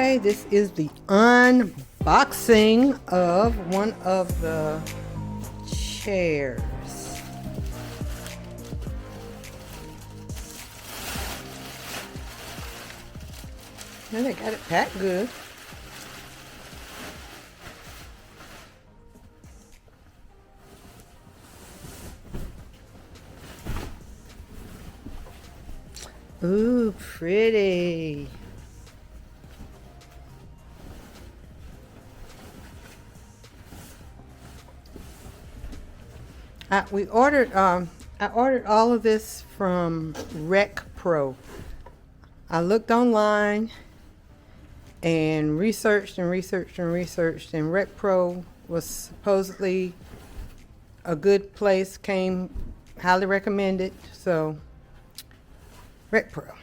Okay, this is the unboxing of one of the chairs. And they got it packed good. Ooh, pretty. I ordered all of this from RecPro. I looked online and researched, and RecPro was supposedly a good place, came highly recommended. So RecPro.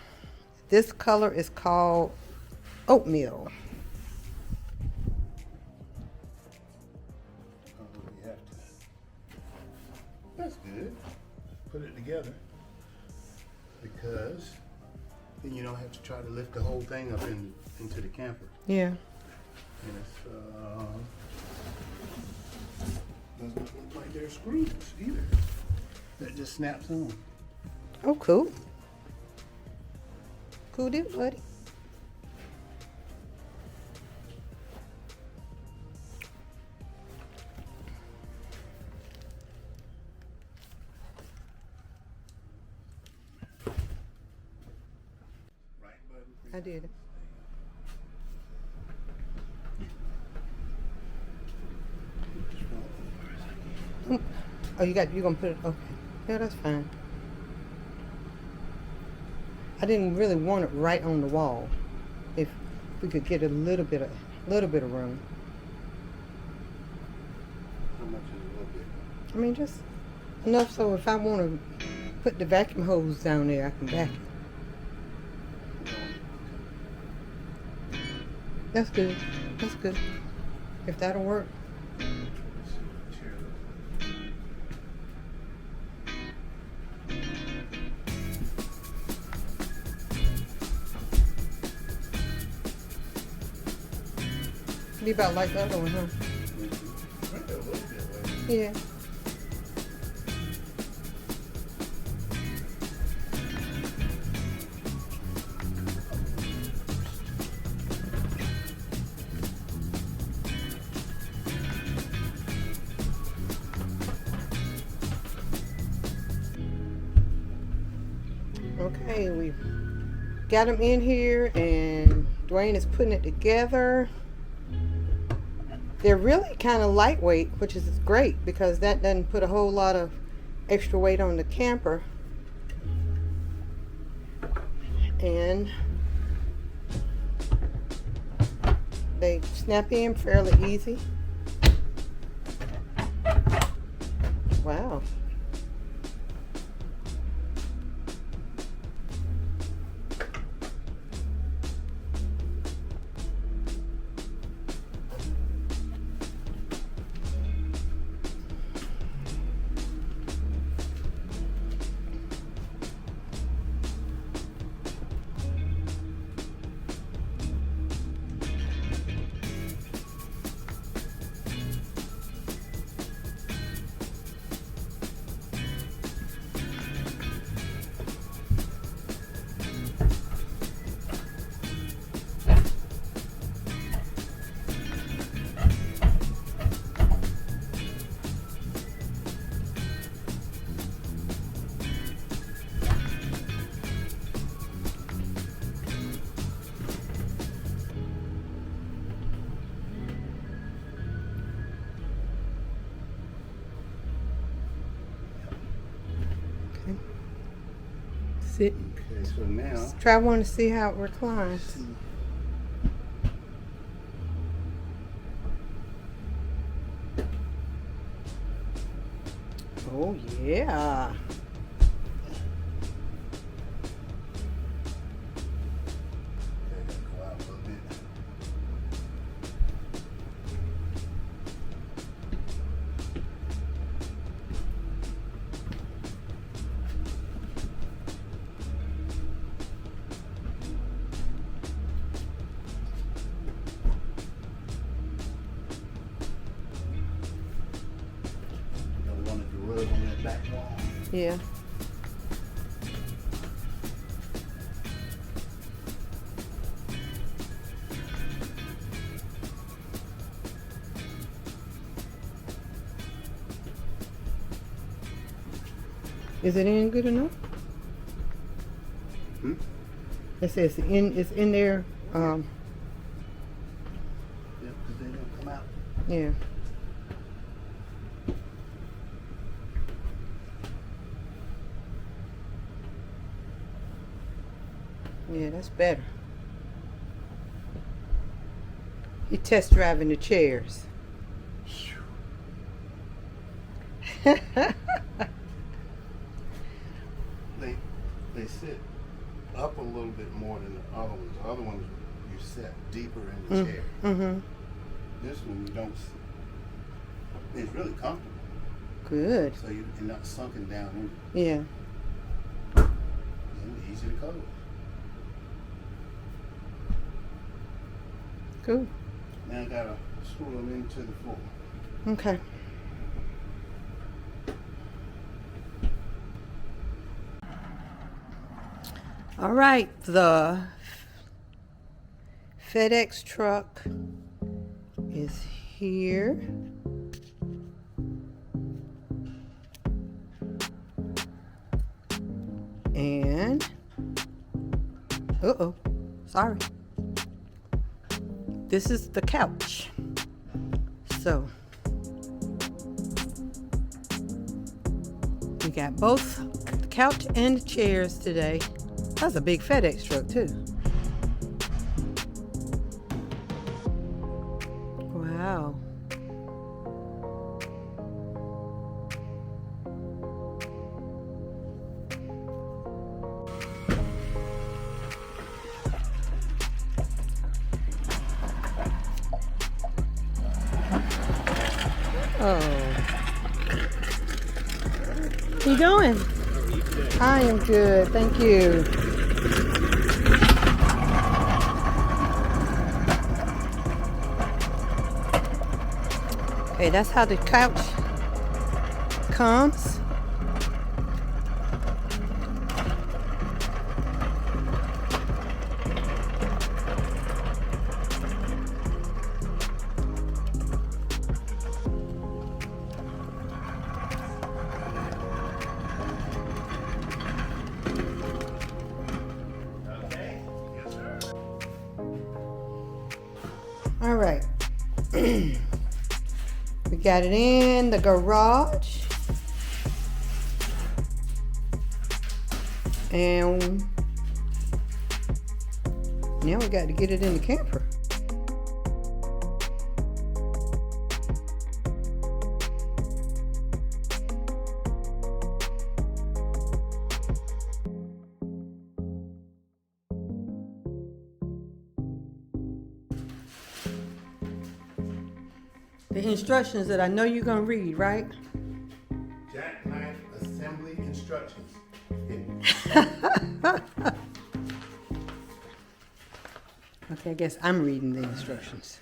This color is called oatmeal. That's good. Put it together because then you don't have to try to lift the whole thing up into the camper. Yeah. And it's doesn't look like there's screws either. That just snaps on. Oh, cool. Cool deal, buddy. I did it. Oh, you're gonna put it, okay. Yeah, that's fine. I didn't really want it right on the wall. If we could get a little bit of room. How much is a little bit? I mean, just enough so if I want to put the vacuum hose down there, I can vacuum. That's good. That's good. If that'll work. Be about like the other one, huh? Yeah. Okay, we've got them in here and Duane is putting it together. They're really kind of lightweight, which is great because that doesn't put a whole lot of extra weight on the camper. And they snap in fairly easy. Wow. Sit. Okay, so now Try one to see how it reclines. Oh yeah. go out a little bit. back wall. Yeah. Is it in good enough? Hmm? It says it's in there. Yeah, because they don't come out. Yeah. Yeah, that's better. He test driving the chairs. They sit up a little bit more than the other ones. The other ones you sit deeper in the chair. Mm-hmm. This one you don't. It's really comfortable. Good. So you're not sunken down in it. Yeah. And easy to close. Cool. Now I gotta screw them into the floor. Okay. All right, the FedEx truck is here. And, uh-oh, sorry. This is the couch. So, we got both the couch and the chairs today. That's a big FedEx truck too. Wow. Oh. How you doing? I am good, thank you. Okay, that's how the couch comes. All right. We got it in the garage. And now we got to get it in the camper. The instructions that I know you're going to read, right? Jackknife assembly instructions. Okay, I guess I'm reading the instructions.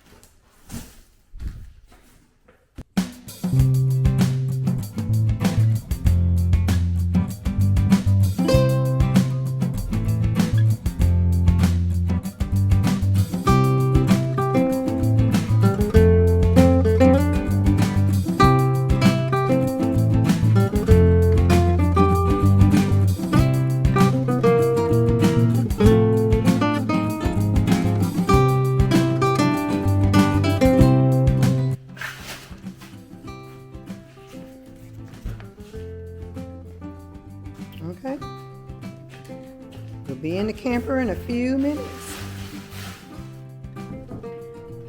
Okay. We'll be in the camper in a few minutes.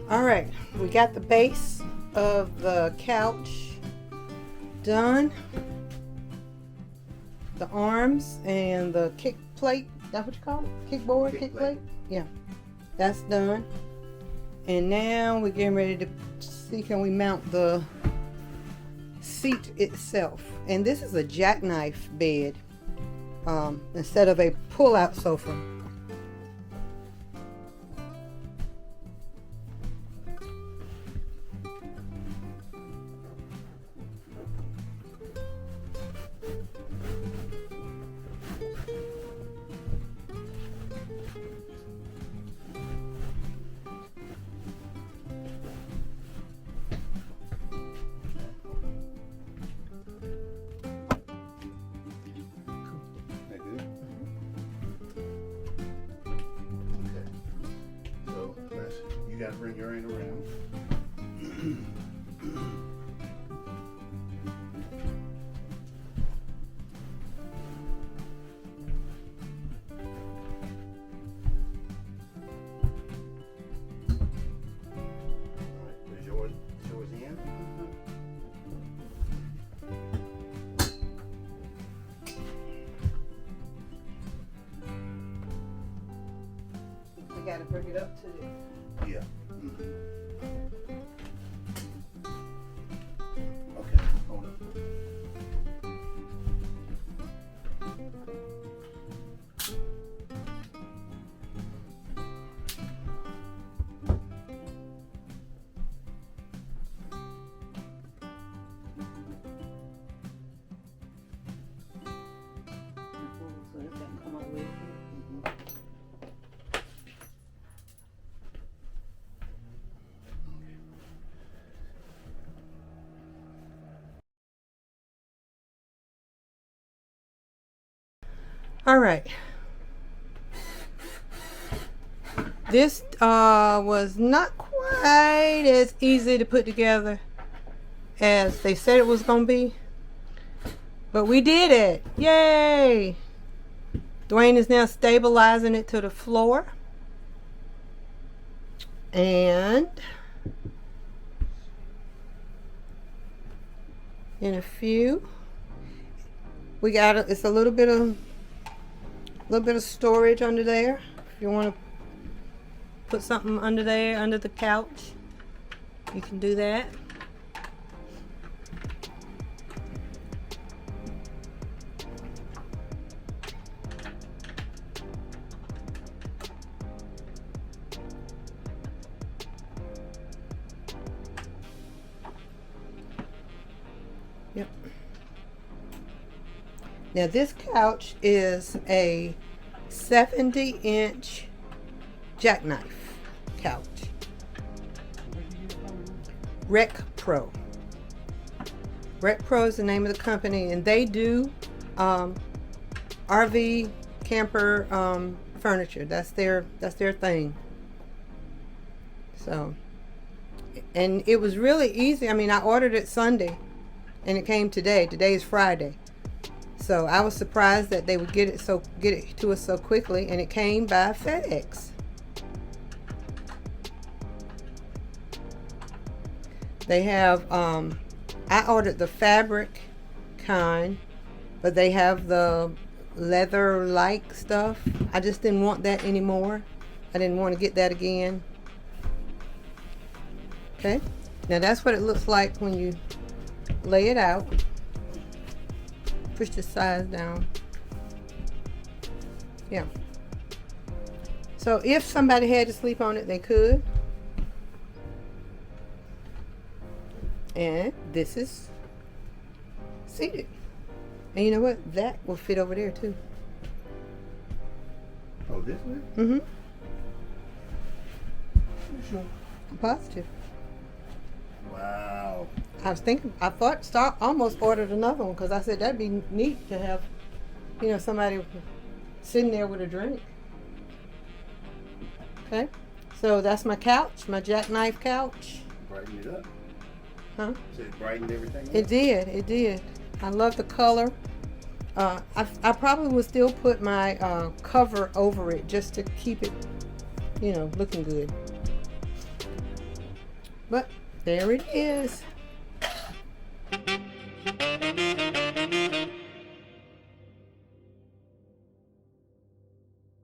All right, we got the base of the couch done. The arms and the kick plate, that's what you call it? Kickboard, kick plate? Yeah, that's done. And now we're getting ready to see, can we mount the seat itself. And this is a jackknife bed instead of a pull-out sofa. You gotta bring your end around. Alright, there's yours in. We gotta bring it up to the. Yeah. Okay, hold on. So it's gotta come all the way up here. All right. This was not quite as easy to put together as they said it was going to be. But we did it. Yay! Duane is now stabilizing it to the floor. And in a few, we got it's a little bit of storage under there. If you want to put something under there, under the couch, you can do that. Yep. Now this couch is a 70-inch jackknife couch. RecPro. RecPro is the name of the company, and they do RV camper furniture. That's their thing. So, and it was really easy. I mean, I ordered it Sunday, and it came today. Today is Friday. So I was surprised that they would get it to us so quickly, and it came by FedEx. They have I ordered the fabric kind, but they have the leather like stuff. I just didn't want that anymore. I didn't want to get that again. Okay, now that's what it looks like when you lay it out. Push the sides down. Yeah. So if somebody had to sleep on it, they could. And this is seated. And you know what? That will fit over there too. Oh, this way? Mm-hmm. Sure. I'm positive. Wow. I thought almost ordered another one because I said that'd be neat to have, you know, somebody sitting there with a drink. Okay, so that's my couch, my jackknife couch. Brighten it up. Huh? So it brightened everything up? It did. I love the color. I probably would still put my cover over it just to keep it, you know, looking good. But there it is.